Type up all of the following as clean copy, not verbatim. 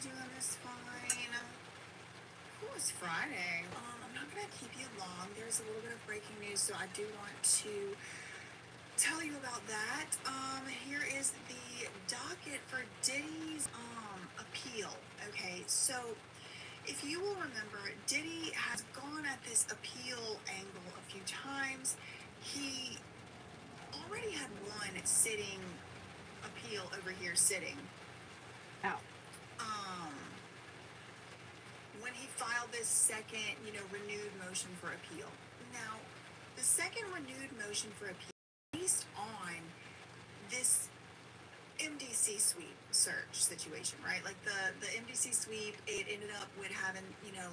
doing this fine. It was Friday. I'm not going to keep you long. There's a little bit of breaking news, so I do want to tell you about that. Here is the docket for Diddy's appeal. Okay, so if you will remember, Diddy has gone at this appeal angle a few times. He already had one sitting appeal over here sitting. Ow. When he filed this second, renewed motion for appeal. Now, the second renewed motion for appeal based on this MDC sweep search situation, right? Like the MDC sweep, it ended up with having,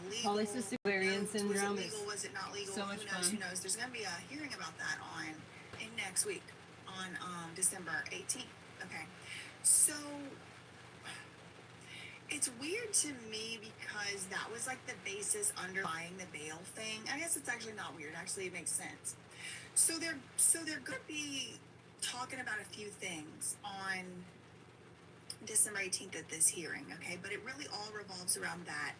legal. Polycystic ovarian syndrome. Was it legal? Was it not legal? So much fun. Who knows? There's going to be a hearing about that in next week on December 18th. Okay. So it's weird to me because that was like the basis underlying the bail thing. I guess it's actually not weird. Actually, it makes sense. So they're going to be talking about a few things on December 18th at this hearing, okay? But it really all revolves around that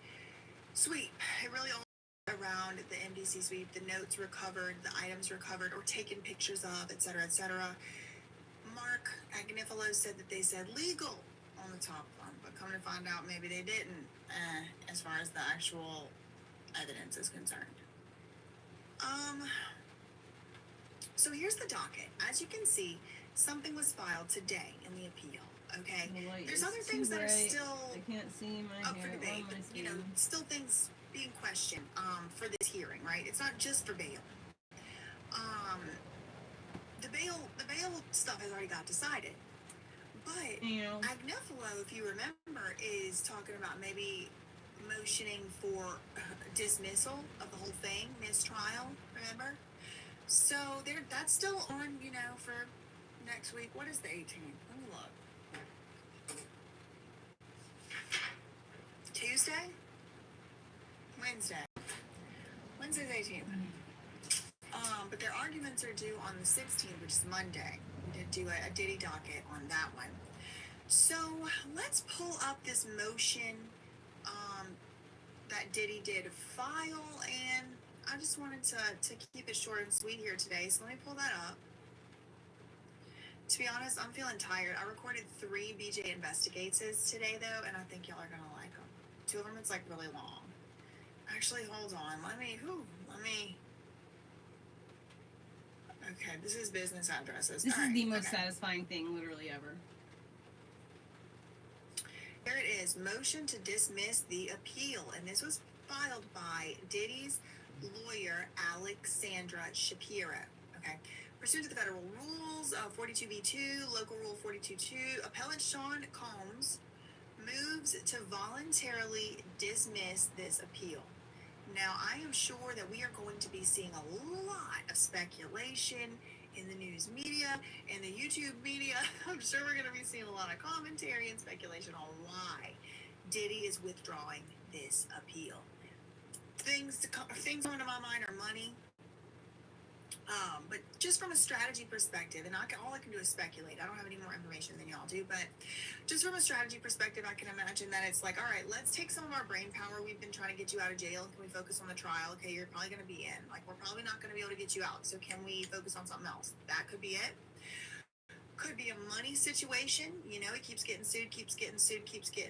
sweep. It really all around the MDC sweep, the notes recovered, the items recovered or taken pictures of, et cetera, et cetera. Mark Agnifilo said that they said legal on the top one, but come to find out maybe they didn't, as far as the actual evidence is concerned. So here's the docket. As you can see, something was filed today in the appeal, okay? There's other things that are still I can't see my up for debate, but, still things being questioned for this hearing, right? It's not just for bail. The bail stuff has already got decided. But Agnifilo, if you remember, is talking about maybe motioning for dismissal of the whole thing, mistrial, remember? So that's still on, for next week. What is the 18th? Let me look. Tuesday? Wednesday. Wednesday's 18th. But their arguments are due on the 16th, which is Monday. We did do a Diddy docket on that one. So let's pull up this motion that Diddy did file, and I just wanted to keep it short and sweet here today, so let me pull that up. To be honest, I'm feeling tired. I recorded 3 BJ Investigates today, though, and I think y'all are going to like them. 2 of them, it's like really long. Actually, hold on. Let me... Okay, this is business addresses. This is the most satisfying thing literally ever. Here it is. Motion to dismiss the appeal. And this was filed by Diddy's lawyer, Alexandra Shapiro. Okay. Pursuant to the federal rules of 42B2, local rule 42.2, appellant Sean Combs moves to voluntarily dismiss this appeal. Now, I am sure that we are going to be seeing a lot of speculation in the news media, in the YouTube media. I'm sure we're going to be seeing a lot of commentary and speculation on why Diddy is withdrawing this appeal. Things coming to my mind are money. But just from a strategy perspective, and all I can do is speculate. I don't have any more information than y'all do, but just from a strategy perspective, I can imagine that it's like, all right, let's take some of our brain power. We've been trying to get you out of jail. Can we focus on the trial? Okay, you're probably going to be in. Like, we're probably not going to be able to get you out. So can we focus on something else? That could be it. Could be a money situation. He keeps getting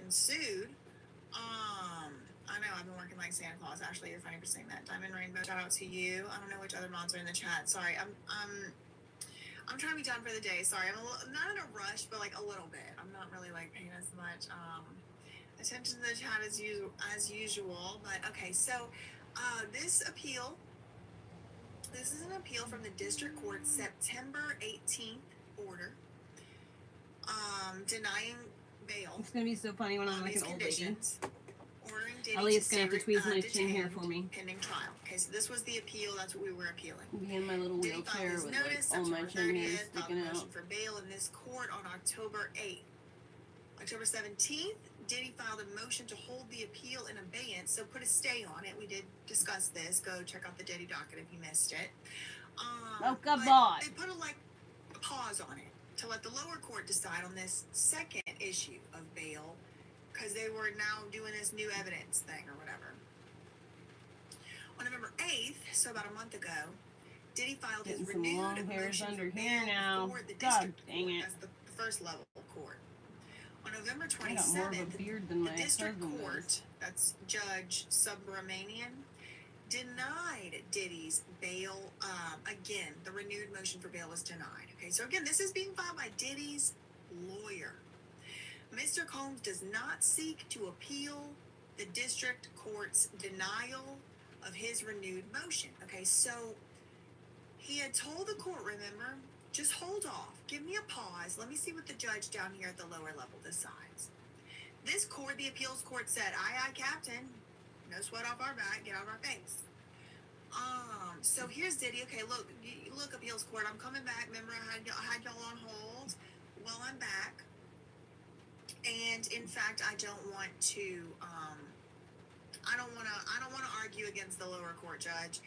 sued. I know I've been working like Santa Claus. Ashley, you're funny for saying that. Diamond Rainbow, shout out to you. I don't know which other mods are in the chat. Sorry, I'm trying to be done for the day. Sorry, I'm not in a rush, but like a little bit. I'm not really like paying as much attention to the chat as usual. But okay, so this appeal. This is an appeal from the district court September 18th order, denying bail. It's gonna be so funny when I'm like an old lady. Ordering Diddy Elliot's gonna have to tweeze my chin hair for me. Pending trial. Okay, so this was the appeal. That's what we were appealing. Be in my little wheelchair with like all my chin hairs sticking out. For bail in this court on October 8th. October 17th, Diddy filed a motion to hold the appeal in abeyance, so put a stay on it. We did discuss this. Go check out the Diddy docket if you missed it. Oh, come on. They put a pause on it to let the lower court decide on this second issue of bail because they were now doing this new evidence thing or whatever. On November 8th, so about a month ago, Diddy filed his renewed motion for bail before the district court. That's the first level court. On November 27th, the district court, that's Judge Subliminal, denied Diddy's bail. Again, the renewed motion for bail was denied. Okay, so again, this is being filed by Diddy's lawyer. Mr. Combs does not seek to appeal the district court's denial of his renewed motion. Okay, so he had told the court, remember, just hold off, give me a pause, let me see what the judge down here at the lower level decides. This court, the appeals court, said, aye, Captain, no sweat off our back, get out of our face. So here's Diddy. Okay, look, appeals court, I'm coming back. Remember, I had y'all on hold. Well, I'm back. And in fact, I don't want to argue against the lower court judge.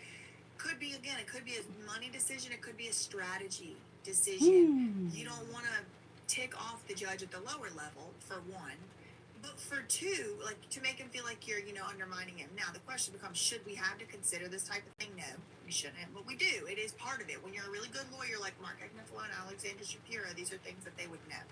Could be, again, it could be a money decision, it could be a strategy decision. You don't want to tick off the judge at the lower level, for one. But for two, like, to make him feel like you're, undermining him. Now, the question becomes, should we have to consider this type of thing? No, we shouldn't. But we do. It is part of it. When you're a really good lawyer like Mark Agnifilo and Alexander Shapiro, these are things that they would know.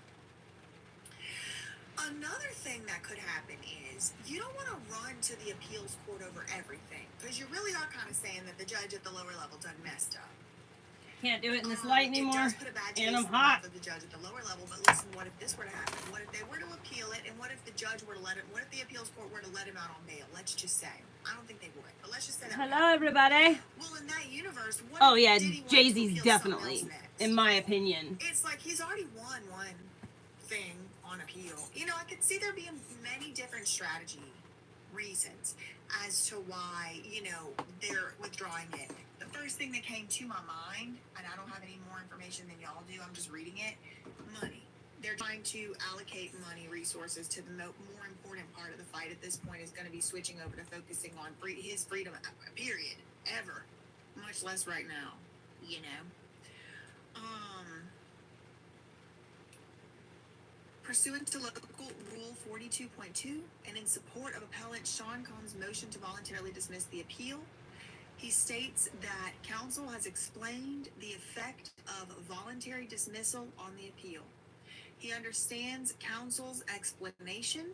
Another thing that could happen is you don't want to run to the appeals court over everything, because you really are kind of saying that the judge at the lower level done messed up. Can't do it in this light anymore, it does put a bad taste and I'm in the hot. mouth of the judge at the lower level, but listen, what if this were to happen? What if they were to appeal it, and what if the judge were to let it, what if the appeals court were to let him out on bail? Let's just say. I don't think they would, but let's just say that. Hello, everybody. Well, in that universe, what Oh, if yeah, Diddy Jay-Z's definitely, in my opinion. It's like he's already won one thing on appeal. I could see there being many different strategy reasons as to why, they're withdrawing it. The first thing that came to my mind, and I don't have any more information than y'all do, I'm just reading it, money. They're trying to allocate money, resources to the more important part of the fight at this point is going to be switching over to focusing on his freedom, period, ever. Much less right now, Pursuant to local rule 42.2, and in support of appellant Sean Combs' motion to voluntarily dismiss the appeal, he states that counsel has explained the effect of voluntary dismissal on the appeal. He understands counsel's explanation.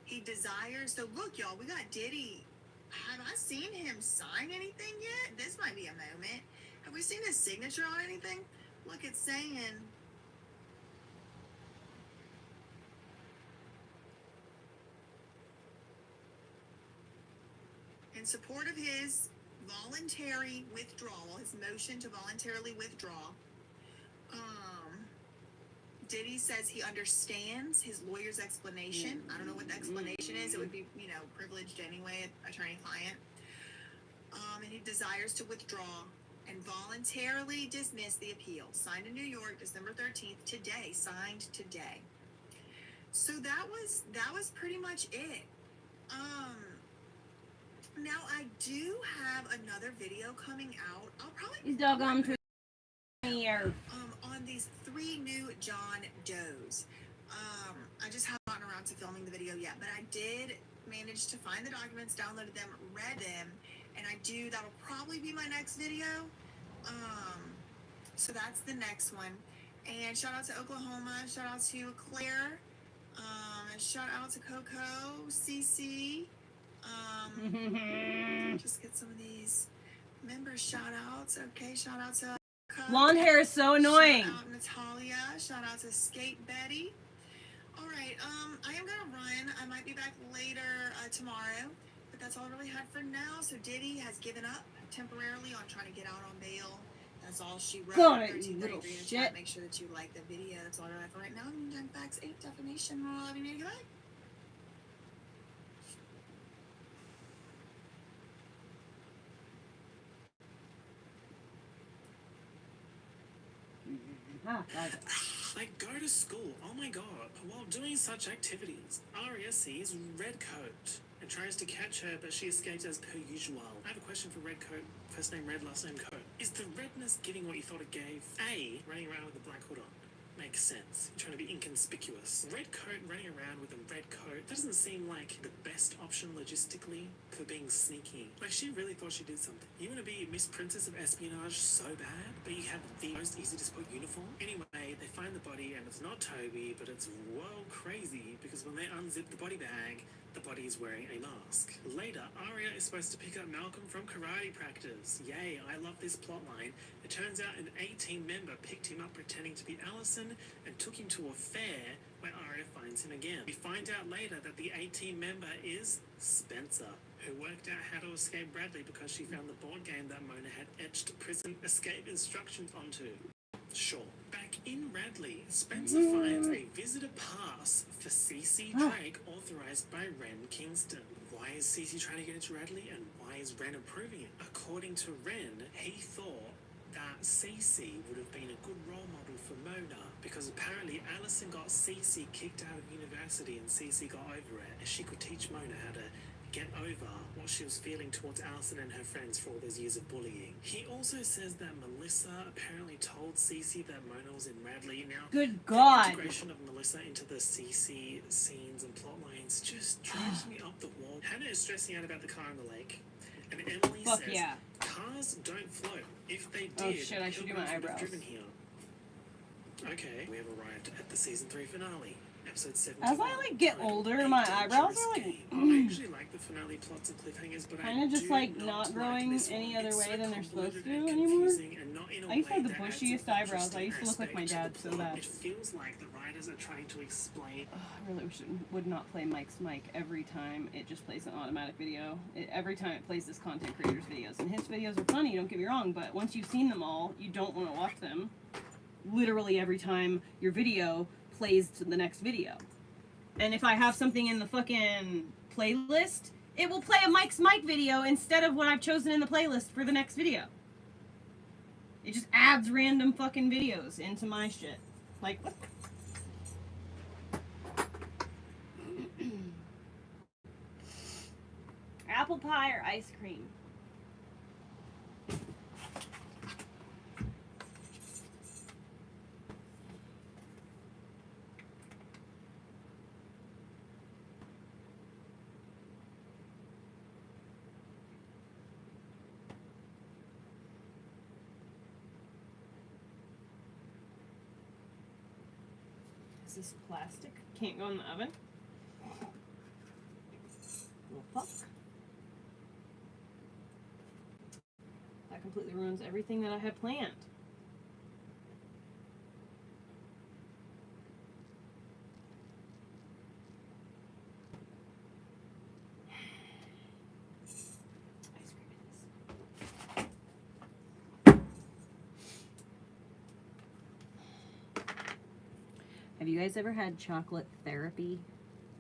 He desires, so look, y'all, we got Diddy. Have I seen him sign anything yet? This might be a moment. Have we seen his signature on anything? Look, it's saying, in support of his voluntary withdrawal, his motion to voluntarily withdraw, Diddy says he understands his lawyer's explanation. I don't know what the explanation is. It would be, privileged anyway, attorney-client. And he desires to withdraw and voluntarily dismiss the appeal. Signed in New York, December 13th, today. Signed today. So that was pretty much it. Now I do have another video coming out. I'll probably These doggone here. On these 3 new John Does. I just haven't gotten around to filming the video yet, but I did manage to find the documents, downloaded them, read them, and that'll probably be my next video. So that's the next one. And shout out to Oklahoma, shout out to Claire, shout out to Coco, CC. Just get some of these members shout outs. Okay, shout out to blonde hair is so annoying. Shout out Natalia. Shout out to Skate Betty. All right, I am gonna run. I might be back later tomorrow, but that's all I really had for now. So Diddy has given up temporarily on trying to get out on bail. That's all she wrote. Got it, you little shit. Make sure that you like the video. That's all I have for right now. Meantime, facts 8 defamation. Love you, goodbye. Like, go to school, oh my god. While doing such activities, Arya sees Redcoat and tries to catch her, but she escapes as per usual. I have a question for Redcoat. First name Red, last name Coat. Is the redness giving what you thought it gave? A, running around with a black hood on. Makes sense. You're trying to be inconspicuous. Redcoat running around with a red red coat, that doesn't seem like the best option logistically for being sneaky. Like, she really thought she did something. You want to be Miss Princess of Espionage so bad, but you have the most easy to spot uniform? Anyway, they find the body, and it's not Toby, but it's well crazy, because when they unzip the body bag, the body is wearing a mask. Later, Arya is supposed to pick up Malcolm from karate practice. Yay, I love this plotline. It turns out an A-team member picked him up pretending to be Allison and took him to a fair where Arya finds him again. We find out later that the A-team member is Spencer, who worked out how to escape Bradley because she found the board game that Mona had etched prison escape instructions onto. Sure. Back in Radley, Spencer finds a visitor pass for Cece Drake authorized by Ren Kingston. Why is Cece trying to get into Radley, and why is Ren approving it? According to Ren, he thought that Cece would have been a good role model for Mona, because apparently Allison got Cece kicked out of university and Cece got over it, and she could teach Mona how to get over what she was feeling towards Allison and her friends for all those years of bullying. He also says that Melissa apparently told Cece that Mona was in Radley. Now, good God, the integration of Melissa into the Cece scenes and plot lines just drives me up the wall. Hannah is stressing out about the car in the lake, and Emily says, cars don't float. If they did, oh shit, I should do my eyebrows. Driven here. Okay, we have arrived at the season 3 finale. As I like get older, my eyebrows are like I actually like the finale plots and cliffhangers, but kind of just like not growing any other way than they're supposed to anymore. I used to have the bushiest eyebrows. I used to look like my dad so bad. It feels like the writers are trying to explain. I really wish it would not play Mike's mic every time. It just plays an automatic video. Every time it plays this content creator's videos, and his videos are funny. Don't get me wrong, but once you've seen them all, you don't want to watch them. Literally every time your video plays to the next video. And if I have something in the fucking playlist, it will play a Mike's Mike video instead of what I've chosen in the playlist for the next video. It just adds random fucking videos into my shit. Like, what? Apple pie or ice cream? This plastic can't go in the oven. Well, fuck. That completely ruins everything that I had planned. Have you guys ever had chocolate therapy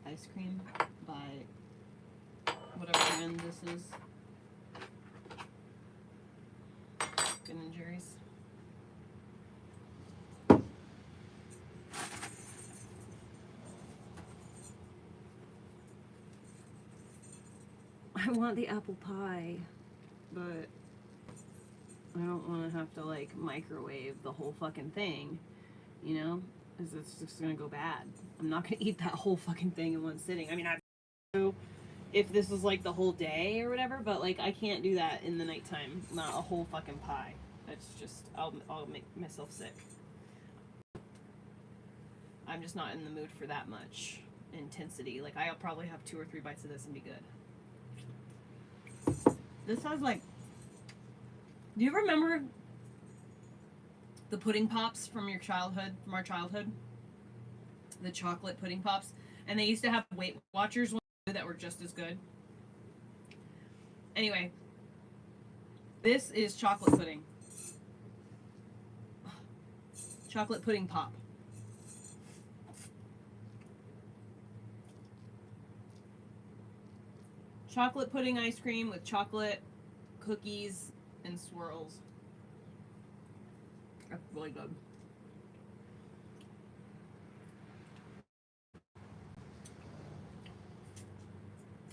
ice cream by whatever brand this is? Ben and Jerry's. I want the apple pie, but I don't want to have to like microwave the whole fucking thing, you know? Because it's just gonna go bad. I'm not gonna eat that whole fucking thing in one sitting. I mean, I don't know if this is like the whole day or whatever, but like I can't do that in the nighttime. Not a whole fucking pie. It's just I'll make myself sick. I'm just not in the mood for that much intensity. Like I'll probably have 2 or 3 bites of this and be good. This has like. Do you remember the pudding pops from your childhood, from our childhood? The chocolate pudding pops. And they used to have Weight Watchers ones that were just as good. Anyway, this is chocolate pudding. Chocolate pudding pop. Chocolate pudding ice cream with chocolate cookies and swirls. That's really good.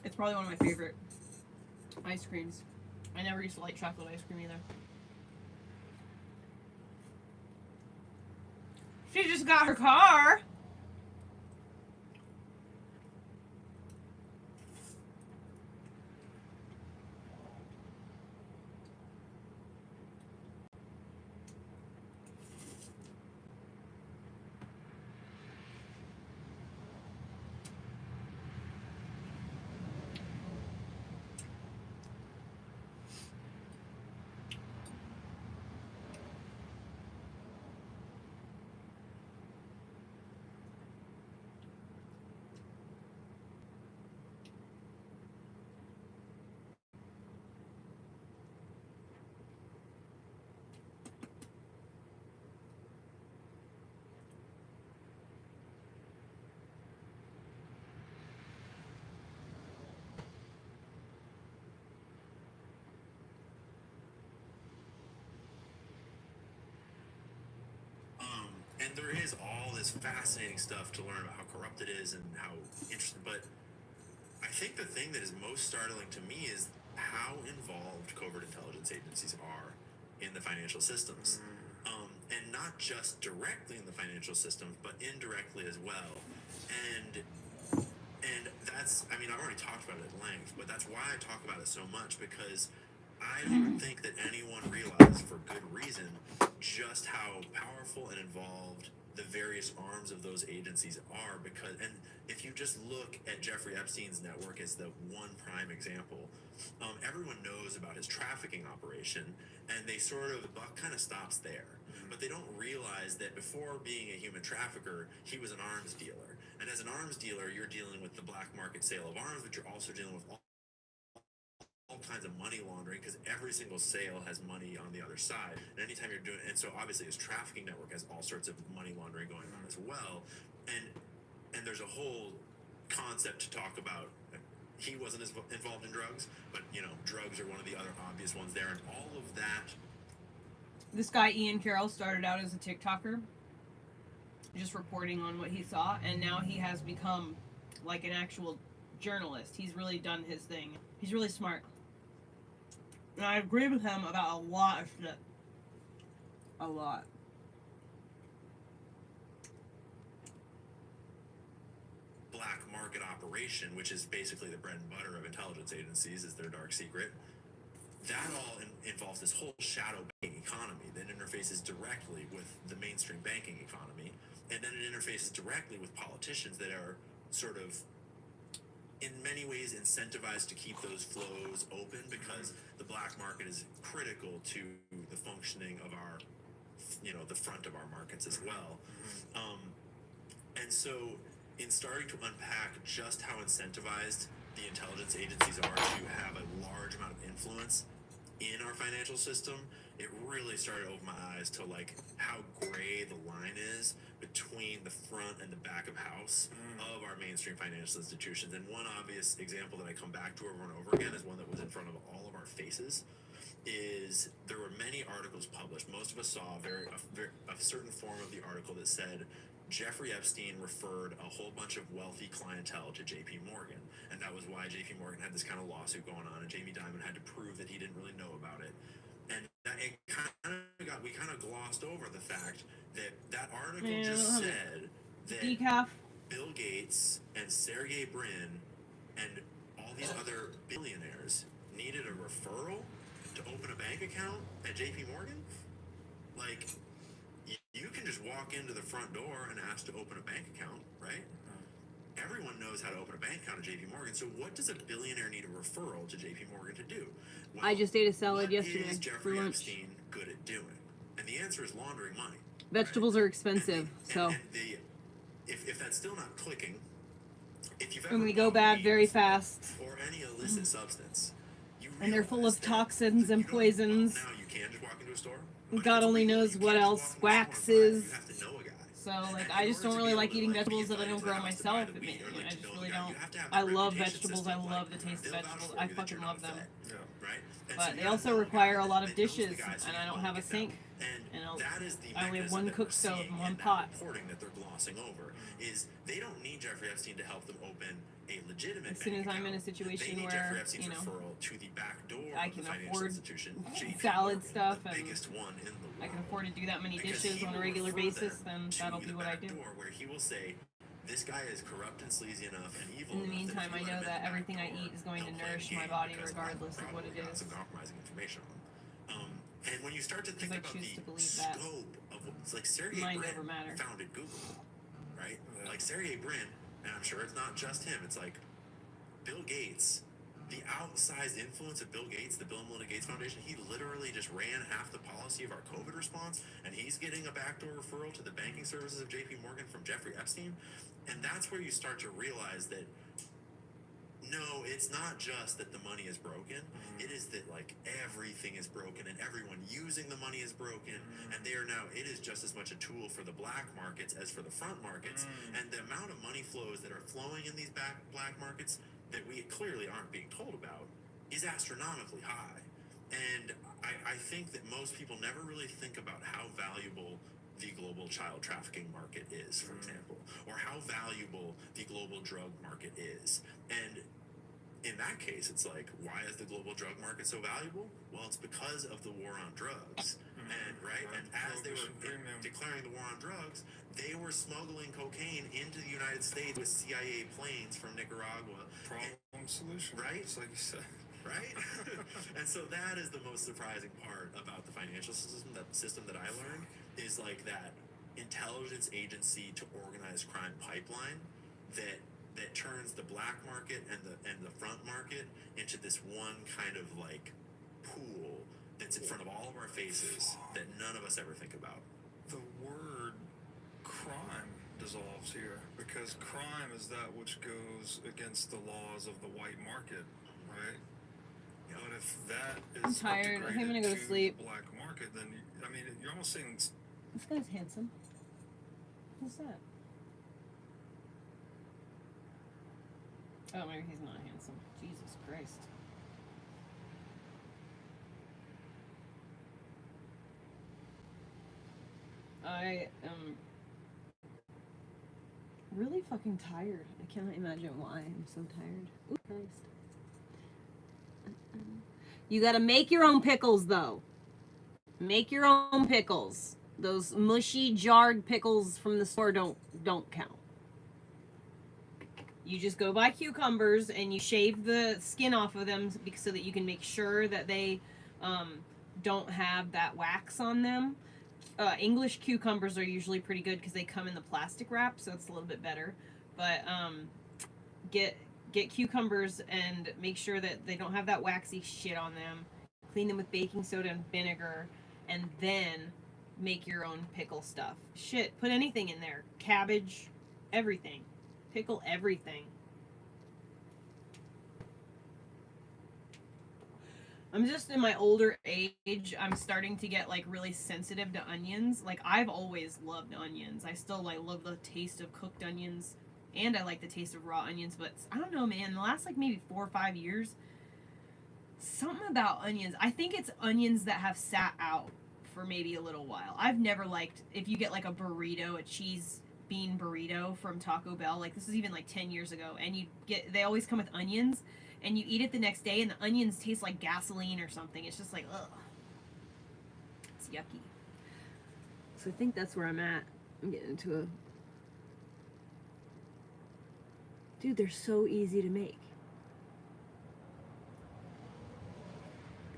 It's probably one of my favorite ice creams. I never used to like chocolate ice cream either. She just got her car. and there is all this fascinating stuff to learn about how corrupt it is and how interesting. But I think the thing that is most startling to me is how involved covert intelligence agencies are in the financial systems. And not just directly in the financial systems, but indirectly as well. And that's, I mean, I've already talked about it at length, but that's why I talk about it so much, because I don't think that anyone realizes, for good reason, just how powerful and involved the various arms of those agencies are. Because, and if you just look at Jeffrey Epstein's network as the one prime example, everyone knows about his trafficking operation, and they sort of, the buck kind of stops there. But they don't realize that before being a human trafficker, he was an arms dealer. And as an arms dealer, you're dealing with the black market sale of arms, but you're also dealing with all kinds of money laundering, because every single sale has money on the other side. And anytime you're doing, and so obviously his trafficking network has all sorts of money laundering going on as well. And there's a whole concept to talk about. He wasn't as involved in drugs, but you know, drugs are one of the other obvious ones there, and all of that. This guy Ian Carroll started out as a TikToker, just reporting on what he saw, and now he has become like an actual journalist. He's really done his thing. He's really smart. And I agree with him about a lot of shit. A lot. Black market operation, which is basically the bread and butter of intelligence agencies, is their dark secret. That all involves this whole shadow banking economy that interfaces directly with the mainstream banking economy, and then it interfaces directly with politicians that are sort of, in many ways, incentivized to keep those flows open, because the black market is critical to the functioning of our, you know, the front of our markets as well. And so, in starting to unpack just how incentivized the intelligence agencies are to have a large amount of influence in our financial system, it really started to open my eyes to like how gray the line is between the front and the back of house of our mainstream financial institutions. And one obvious example that I come back to over and over again is one that was in front of all of our faces. Is there were many articles published. Most of us saw a certain form of the article that said Jeffrey Epstein referred a whole bunch of wealthy clientele to JP Morgan, and that was why JP Morgan had this kind of lawsuit going on, and Jamie Dimon had to prove that he didn't really know about it. And we kind of glossed over the fact that article just said that Decaf. Bill Gates and Sergey Brin and all these other billionaires needed a referral to open a bank account at JP Morgan. Like, you can just walk into the front door and ask to open a bank account, right? Everyone knows how to open a bank account at JP Morgan. So what does a billionaire need a referral to JP Morgan to do? Well, I just ate a salad yesterday what is Jeffrey for lunch. Epstein good at doing? And the answer is laundering money. Vegetables are expensive, so. If that's still not clicking, if you've ever And we go bad very fast. or any illicit substance, And they're full of toxins and poisons. Now you can just walk into a store. God only knows what else. Wax is. You have to know a guy. So, like, I just don't really like eating vegetables that I don't grow myself. I just really don't. I love vegetables. I love the taste of vegetables. I fucking love them. But they also require a lot of dishes, and I don't have a sink. And I only have one cook stove and one pot. That they're glossing over is they don't need Jeffrey Epstein to help them open a legitimate As soon as I'm in a situation where, you know, to the back door I of the can financial afford institution, salad stuff the and biggest one in the world. I can afford to do that many Because dishes he on a will regular refer basis, them then to that'll the be what I back do. door where he will say, this guy is corrupt and sleazy enough and evil In the enough meantime, that if I you know let him that in the everything I back door, eat is going to he'll play nourish the my game body because regardless of what probably it got is. some compromising information on him. And when you start to think I about choose the to believe that. scope of what's like Sergey Mind Brin over matter. founded Google, right? Like Sergey Brin, and I'm sure it's not just him. It's like Bill Gates, the outsized influence of Bill Gates, the Bill and Melinda Gates Foundation. He literally just ran half the policy of our COVID response, and he's getting a backdoor referral to the banking services of JP Morgan from Jeffrey Epstein. And that's where you start to realize that no, it's not just that the money is broken. It is that like everything is broken and everyone using the money is broken. And they are now, it is just as much a tool for the black markets as for the front markets. And the amount of money flows that are flowing in these black markets that we clearly aren't being told about is astronomically high. And I think that most people never really think about how valuable the global child trafficking market is, for example, or how valuable the global drug market is. And in that case, it's like, why is the global drug market so valuable? Well, it's because of the war on drugs. And and as they were declaring the war on drugs, they were smuggling cocaine into the United States with CIA planes from Nicaragua. Problem solution. Right? It's like you said. Right? And so that is the most surprising part about the financial system that I learned, is like that intelligence agency to organized crime pipeline that turns the black market and the front market into this one kind of like pool that's in front of all of our faces that none of us ever think about. The word crime dissolves here, because crime is that which goes against the laws of the white market, right? Yeah. But if that I'm is tired. I think I'm gonna integrated go to sleep. the black market, then I mean, you're almost saying This guy's handsome. Who's that? Oh, maybe he's not handsome. Jesus Christ. I am really fucking tired. I cannot imagine why I'm so tired. Ooh, Christ. You gotta make your own pickles, though. Make your own pickles. Those mushy, jarred pickles from the store don't count. You just go buy cucumbers and you shave the skin off of them so that you can make sure that they don't have that wax on them. English cucumbers are usually pretty good because they come in the plastic wrap, so it's a little bit better. But get cucumbers and make sure that they don't have that waxy shit on them. Clean them with baking soda and vinegar, and then make your own pickle stuff. Shit, put anything in there. Cabbage, everything. Pickle everything. I'm just in my older age, I'm starting to get like really sensitive to onions. Like I've always loved onions. I still like love the taste of cooked onions, and I like the taste of raw onions, but I don't know, man, the last like maybe 4 or 5 years, something about onions. I think it's onions that have sat out for maybe a little while. I've never liked, if you get like a burrito, a cheese bean burrito from Taco Bell, like this is even like 10 years ago, and they always come with onions, and you eat it the next day and the onions taste like gasoline or something. It's just like, ugh. It's yucky. So I think that's where I'm at. I'm getting into a... Dude, they're so easy to make.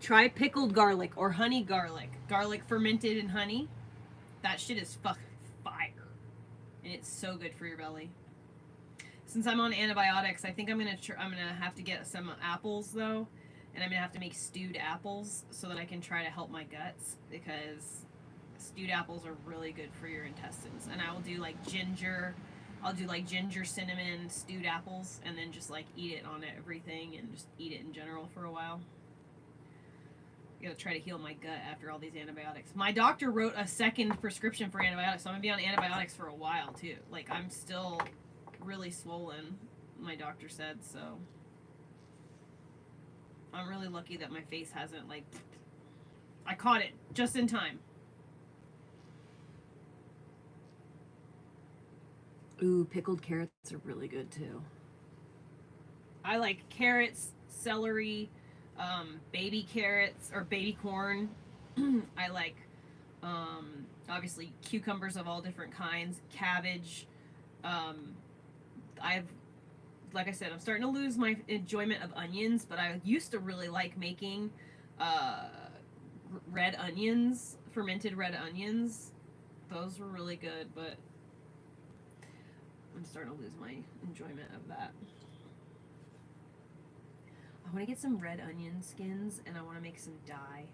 Try pickled garlic or honey garlic. Garlic fermented in honey. That shit is fucking fire. And it's so good for your belly. Since I'm on antibiotics, I think I'm gonna have to get some apples though, and I'm gonna have to make stewed apples so that I can try to help my guts, because stewed apples are really good for your intestines. And I will do like ginger. I'll do like ginger, cinnamon, stewed apples, and then just like eat it on everything and just eat it in general for a while. I gotta try to heal my gut after all these antibiotics. My doctor wrote a second prescription for antibiotics, so I'm gonna be on antibiotics for a while too. Like I'm still really swollen, my doctor said, so I'm really lucky that my face hasn't like, I caught it just in time. Ooh, pickled carrots are really good too. I like carrots, celery, baby carrots or baby corn. I like obviously cucumbers of all different kinds, cabbage. Like I said, I'm starting to lose my enjoyment of onions, but I used to really like making red onions, fermented red onions. Those were really good, but I'm starting to lose my enjoyment of that. I want to get some red onion skins, and I want to make some dye.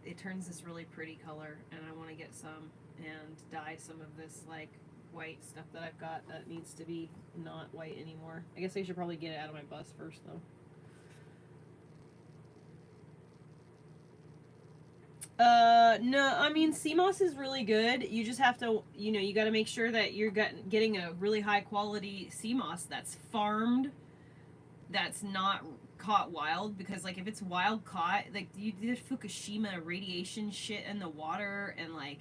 It turns this really pretty color, and I want to get some and dye some of this like white stuff that I've got that needs to be not white anymore. I guess I should probably get it out of my bus first though. No, I mean, sea moss is really good. You just have to, you got to make sure that you're getting a really high quality sea moss that's farmed, that's not caught wild, because like if it's wild caught, like you did Fukushima radiation shit in the water, and like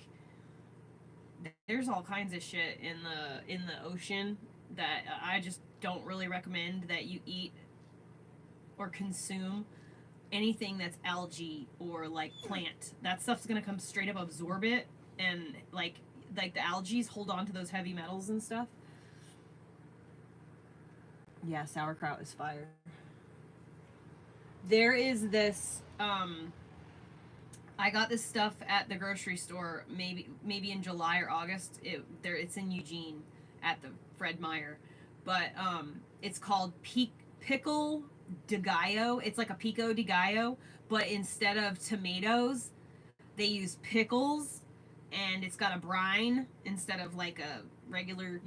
there's all kinds of shit in the ocean that I just don't really recommend that you eat or consume anything that's algae or like plant. That stuff's gonna come straight up absorb it, and like the algae hold on to those heavy metals and stuff. Yeah, sauerkraut is fire. There is this I got this stuff at the grocery store maybe in July or August. It's in Eugene at the Fred Meyer. But it's called pickle de gallo. It's like a pico de gallo, but instead of tomatoes, they use pickles, and it's got a brine instead of like a regular,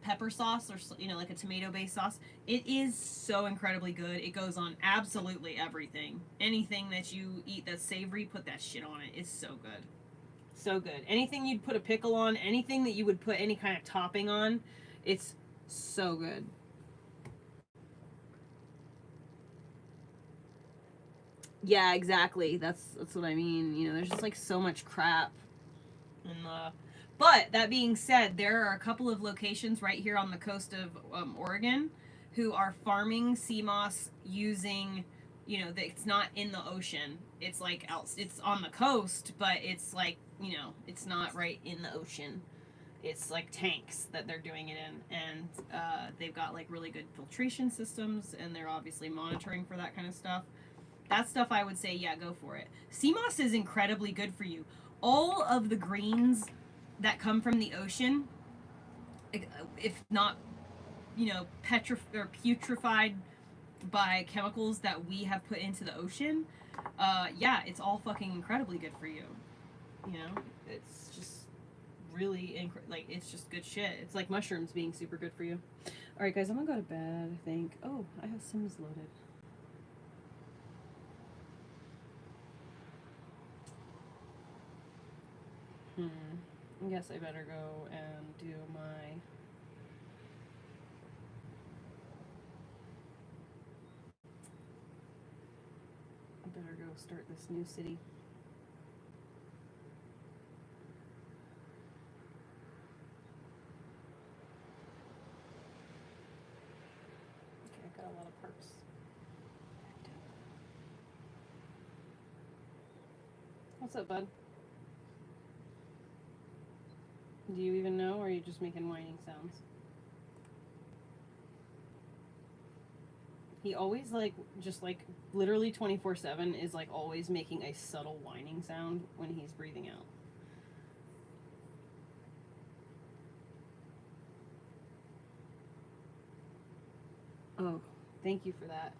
pepper sauce or, like a tomato-based sauce. It is so incredibly good. It goes on absolutely everything. Anything that you eat that's savory, put that shit on it. It's so good. So good. Anything you'd put a pickle on, anything that you would put any kind of topping on, it's so good. Yeah, exactly. That's what I mean. There's just like so much crap in the. But that being said, there are a couple of locations right here on the coast of Oregon who are farming sea moss using, it's not in the ocean. It's like it's on the coast, but it's like, it's not right in the ocean. It's like tanks that they're doing it in, and they've got like really good filtration systems, and they're obviously monitoring for that kind of stuff. That stuff, I would say, yeah, go for it. Sea moss is incredibly good for you. All of the greens that come from the ocean, if not, putrefied by chemicals that we have put into the ocean, yeah, it's all fucking incredibly good for you. It's just really, it's just good shit. It's like mushrooms being super good for you. All right, guys, I'm gonna go to bed, I think. Oh, I have Sims loaded. I guess I better go and do my... I better go start this new city. Okay, I got a lot of parts. What's up, bud? Do you even know, or are you just making whining sounds? He always, literally 24/7 is, always making a subtle whining sound when he's breathing out. Oh, thank you for that.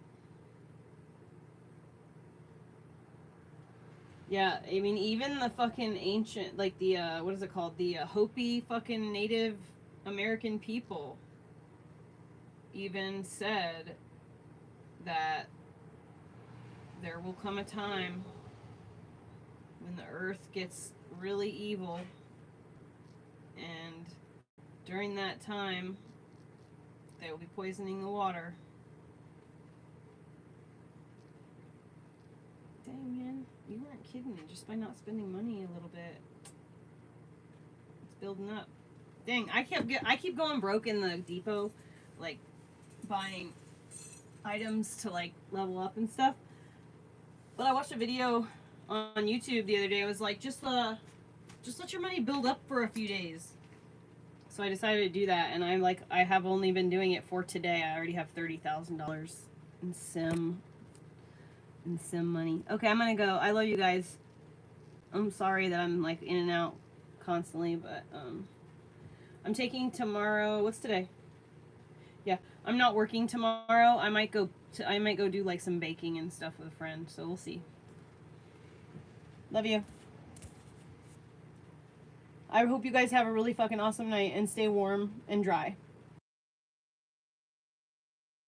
Yeah, I mean, even the fucking ancient, what is it called? The Hopi fucking Native American people even said that there will come a time when the earth gets really evil, and during that time, they will be poisoning the water. Dang, man. You weren't kidding just by not spending money a little bit. It's building up. Dang, I keep going broke in the depot, buying items to level up and stuff. But I watched a video on YouTube the other day. It was like, just let your money build up for a few days. So I decided to do that, and I have only been doing it for today. I already have $30,000 in sim money. Okay, I'm gonna go. I love you guys. I'm sorry that I'm in and out constantly, but I'm taking tomorrow. What's today? Yeah, I'm not working tomorrow. I might go do some baking and stuff with a friend, so we'll see. Love you. I hope you guys have a really fucking awesome night and stay warm and dry.